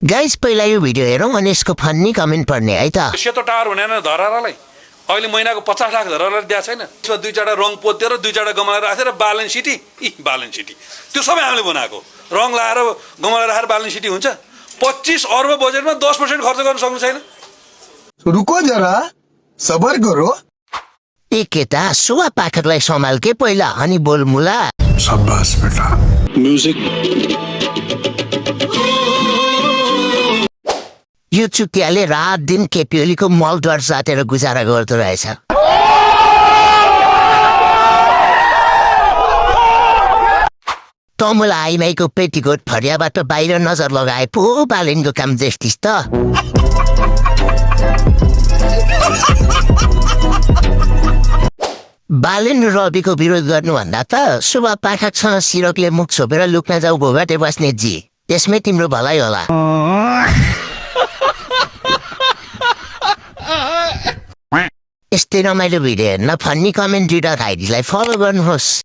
Guys पहिला यो video हेरौँ अनि यसको फन्नी कमेन्ट पढ्ने है त। सेतो टावर भनेर धरारालाई अहिले महिनाको 50 लाख धरारालाई दिएको छैन। त्यसमा दुई चारवटा रङ पोतेर दुई चारवटा गमला राखेर बालन सिटी बालन सिटी त्यो सबै हामीले बनाएको रङ लाएर गमला राखेर बालन सिटी हुन्छ। 25 अर्ब बजेटमा 10% खर्च गर्न सक्नु छैन। रुको जरा सबर करो। ए केटा सुवा पाखरलाई सम्हाल के पहिला अनि बोल मुला। शाबाश बेटा। म्युजिक यो चुतियाले रात दिन केपिओलीको मलद्वार जातेर गुजारा गर्दो रहेछ। तमुला आइमाईको पेटीकोट फरियाबाट बाहिर नजर लगाए पो बालिनको काम देख्थिस् त। बालिन रविको विरोध गर्नुभन्दा त सुबा पाठकसँग सिरकले मुख छोपेर लुक्न जाऊ भोगाटे बस्ने जी त्यसमै तिम्रो भलाइ होला। यस्तै रमाइलो भिडियो हेर्न फन्नी कमेन्ट रिडर आइडीलाई फलो गर्नुहोस्।